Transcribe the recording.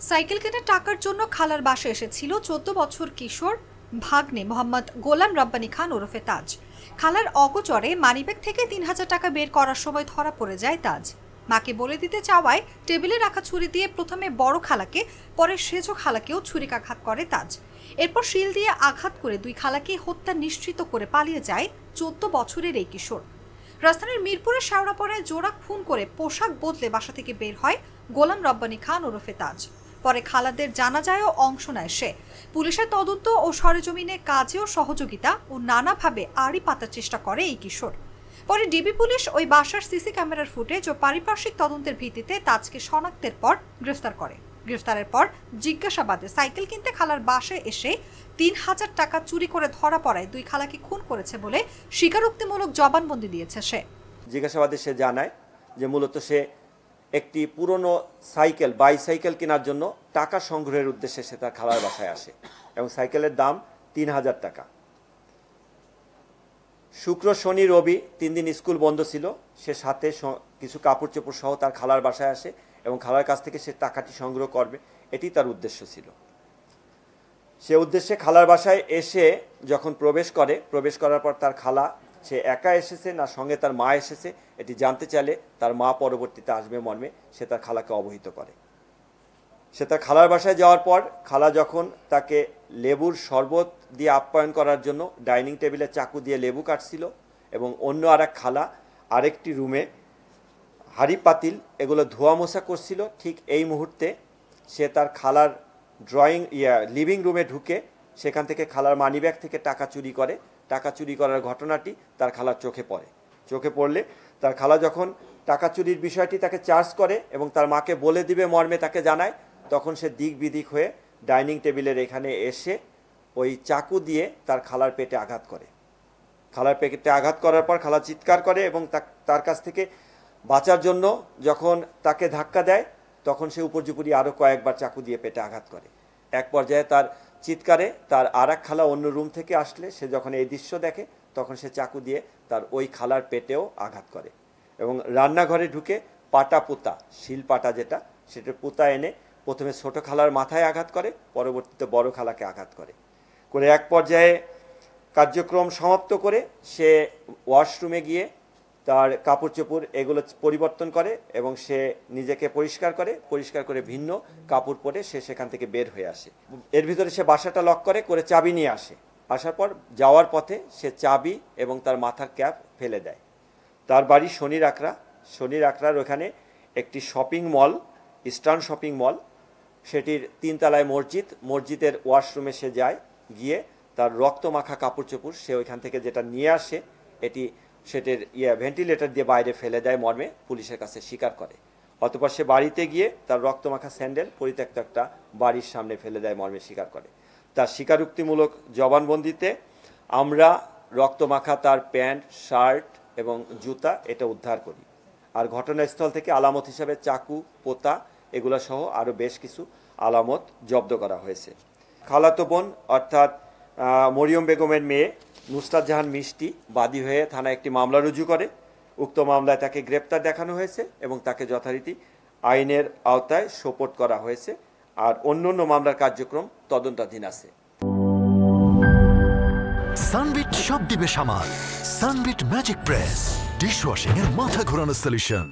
Cycle কেনার টাকার জন্য খালার বাসায় এসেছিল ১৪ বছর কিশোর ভাগ্নে মোহাম্মদ গোলাম রব্বানী খান ওরফে তাজ। খালার অগোচরে মানিব্যাগ থেকে ৩,০০০ টাকা বের করার সময় ধরা পড়ে যায় তাজ। মাকে বলে দিতে চাওয়ায় টেবিলে রাখা ছুরি দিয়ে প্রথমে বড় খালাকে, পরে সেজ খালাকেও ছুরিকাঘাত করে তাজ। এরপর শিল দিয়ে আঘাত করে দুই খালাকে হত্যা নিশ্চিত করে পালিয়ে যায় ১৪ বছরের এই কিশোর। রাজধানীর মিরপুরের শেওড়াপাড়ায় জোড়া খুন করে পোশাক বদলে বাসা থেকে বের হয় গোলাম রব্বানী খান ওরফে তাজ। পরে খালাদের জানাজায়ও অংশ নেয় সে। পুলিশের তদন্ত ও সরেজমিনে কাজেও সহযোগিতা ও নানাভাবে আড়ি পাতার চেষ্টা করে এই কিশোর। পরে ডিবি পুলিশ ওই বাসার সিসি ক্যামেরার ফুটেজ ও পারিপার্শ্বিক তদন্তের ভিত্তিতে তাজকে শনাক্তের পর গ্রেফতার করে। গ্রেফতারের পর জিজ্ঞাসাবাদে সাইকেল কিনতে খালার বাসায় এসে ৩,০০০ টাকা চুরি করে ধরা পড়ায় দুই খালাকে খুন করেছে বলে স্বীকারোক্তিমূলক জবানবন্দি দিয়েছে সে। জিজ্ঞাসাবাদে সে জানায় যে মূলত সে একটি পুরনো সাইকেল বাইসাইকেল কেনার জন্য টাকা সংগ্রহের উদ্দেশ্যে সে তার খালার বাসায় আসে এবং সাইকেলের দাম ৩,০০০ টাকা। শুক্র শনি রবি ৩ দিন স্কুল বন্ধ ছিল। সে সাথে কিছু কাপড় চোপড় সহ তার খালার বাসায় আসে এবং খালার কাছ থেকে সে টাকাটি সংগ্রহ করবে, এটি তার উদ্দেশ্য ছিল। সে উদ্দেশ্যে খালার বাসায় এসে যখন প্রবেশ করার পর তার খালা, সে একা এসেছে না সঙ্গে তার মা এসেছে এটি জানতে চাইলে তার মা পরবর্তীতে আসবে মর্মে সে তার খালাকে অবহিত করে। সে তার খালার বাসায় যাওয়ার পর খালা যখন তাকে লেবুর শরবত দিয়ে আপ্যায়ন করার জন্য ডাইনিং টেবিলে চাকু দিয়ে লেবু কাটছিল এবং অন্য আরেক খালা আরেকটি রুমে হাঁড়ি পাতিল এগুলো ধোয়া মোছা করছিল, ঠিক এই মুহূর্তে সে তার খালার লিভিং রুমে ঢুকে সেখান থেকে খালার মানিব্যাগ থেকে টাকা চুরি করে। টাকা চুরি করার ঘটনাটি তার খালার চোখে পড়লে তার খালা যখন টাকা চুরির বিষয়টি তাকে চার্জ করে এবং তার মাকে বলে দিবে মর্মে তাকে জানায়, তখন সে দিক বিদিক হয়ে ডাইনিং টেবিলের এখানে এসে ওই চাকু দিয়ে তার খালার পেটে আঘাত করে। খালার পেটে আঘাত করার পর খালা চিৎকার করে এবং তার কাছ থেকে বাঁচার জন্য যখন তাকে ধাক্কা দেয় তখন সে উপর্যুপরি আরও কয়েকবার চাকু দিয়ে পেটে আঘাত করে। এক পর্যায়ে তার চিৎকারে তার আরেক খালা অন্য রুম থেকে আসলে সে যখন এই দৃশ্য দেখে তখন সে চাকু দিয়ে তার ওই খালার পেটেও আঘাত করে এবং রান্নাঘরে ঢুকে পাটা পুতা, শিল পাটা যেটা, সেটা পুতা এনে প্রথমে ছোট খালার মাথায় আঘাত করে, পরবর্তীতে বড় খালাকে আঘাত করে এক পর্যায়ে কার্যক্রম সমাপ্ত করে সে ওয়াশরুমে গিয়ে তার কাপড় চোপড় এগুলো পরিবর্তন করে এবং সে নিজেকে পরিষ্কার করে ভিন্ন কাপড় পরে সে সেখান থেকে বের হয়ে আসে। এর ভিতরে সে বাসাটা লক করে চাবি নিয়ে আসার পর যাওয়ার পথে সে চাবি এবং তার মাথার ক্যাপ ফেলে দেয়। তার বাড়ি শনির আকড়ার ওখানে একটি shopping mall, eastern shopping mall, সেটির 3 তলায় মসজিদের ওয়াশরুমে সে যায়, গিয়ে তার রক্ত মাখা কাপড় চোপড় সে ওইখান থেকে যেটা নিয়ে আসে এটি সেটির ভেন্টিলেটর দিয়ে বাইরে ফেলে দেয় মর্মে পুলিশের কাছে স্বীকার করে। অতঃপর সে বাড়িতে গিয়ে তার রক্তমাখা স্যান্ডেল পরিত্যক্ত একটা বাড়ির সামনে ফেলে দেয় মর্মে স্বীকার করে। তার স্বীকারোক্তিমূলক জবানবন্দিতে আমরা রক্তমাখা তার প্যান্ট, শার্ট এবং জুতা এটা উদ্ধার করি। আর ঘটনাস্থল থেকে আলামত হিসাবে চাকু, পোতা এগুলো সহ আরও বেশ কিছু আলামত জব্দ করা হয়েছে। খালাতো বোন অর্থাৎ মরিয়ম বেগমের মেয়ে নুসরাত জাহান মিষ্টি বাদী হয়ে থানায় একটি মামলা রুজু করে। উক্ত মামলায় তাকে গ্রেপ্তার দেখানো হয়েছে এবং তাকে যথারীতি আইনের আওতায় সোপর্দ করা হয়েছে। আর অন্যান্য মামলার কার্যক্রম তদন্তাধীন আছে। সানবিট সব দিবে সামাল। সানবিট ম্যাজিক প্রেস ডিশওয়াশিং এর মাথা ঘোরানো সলিউশন।